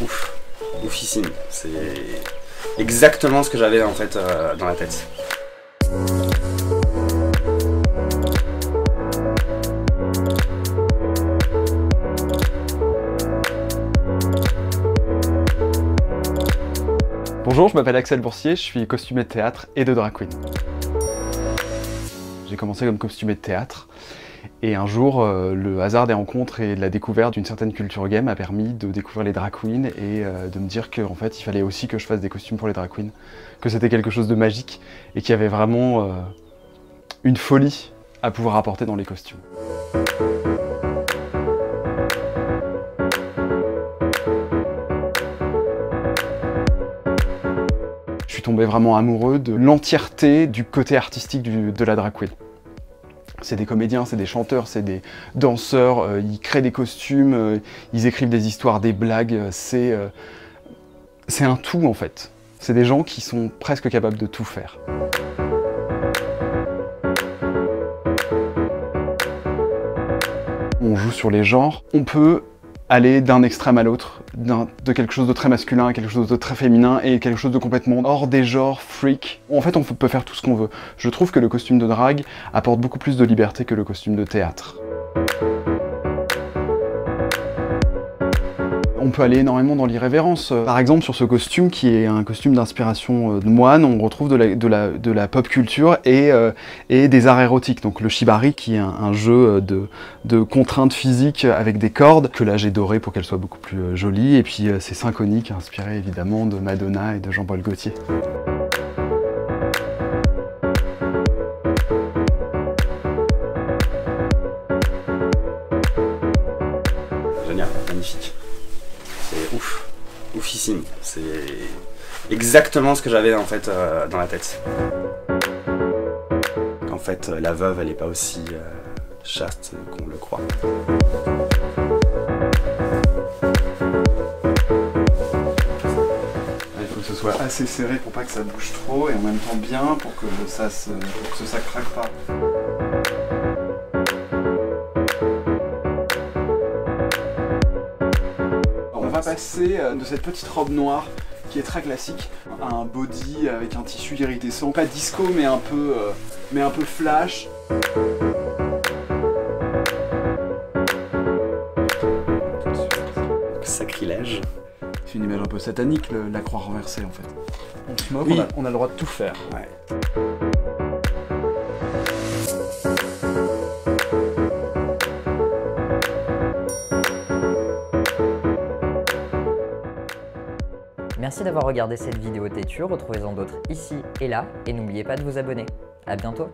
ouf, oufissime. C'est exactement ce que j'avais en fait dans la tête. Bonjour, je m'appelle Axel Boursier, je suis costumier de théâtre et de drag queen. J'ai commencé comme costumier de théâtre et un jour, le hasard des rencontres et de la découverte d'une certaine culture gay m'a permis de découvrir les drag queens et de me dire qu'en fait, il fallait aussi que je fasse des costumes pour les drag queens, que c'était quelque chose de magique et qu'il y avait vraiment une folie à pouvoir apporter dans les costumes. Je suis tombé vraiment amoureux de l'entièreté du côté artistique de la drag queen. C'est des comédiens, c'est des chanteurs, c'est des danseurs, ils créent des costumes, ils écrivent des histoires, des blagues, c'est un tout en fait. C'est des gens qui sont presque capables de tout faire. On joue sur les genres, on peut aller d'un extrême à l'autre, de quelque chose de très masculin à quelque chose de très féminin et quelque chose de complètement hors des genres, freak. En fait, on peut faire tout ce qu'on veut. Je trouve que le costume de drague apporte beaucoup plus de liberté que le costume de théâtre. On peut aller énormément dans l'irrévérence. Par exemple, sur ce costume, qui est un costume d'inspiration de moine, on retrouve de la pop culture et des arts érotiques. Donc le shibari, qui est un jeu de contraintes physiques avec des cordes, que là j'ai doré pour qu'elle soit beaucoup plus jolie. Et puis c'est symphonique, inspiré évidemment de Madonna et de Jean-Paul Gaultier. Génial, magnifique. C'est ouf, oufissime. C'est exactement ce que j'avais en fait dans la tête. En fait, la veuve, elle n'est pas aussi chaste qu'on le croit. Il faut que ce soit assez serré pour pas que ça bouge trop et en même temps bien pour que ça craque pas. On va passer de cette petite robe noire qui est très classique à un body avec un tissu iridescent, pas disco mais un peu flash. Sacrilège. C'est une image un peu satanique, la croix renversée en fait. On se moque, oui. on a le droit de tout faire. Ouais. Merci d'avoir regardé cette vidéo têtue, retrouvez-en d'autres ici et là, et n'oubliez pas de vous abonner. À bientôt.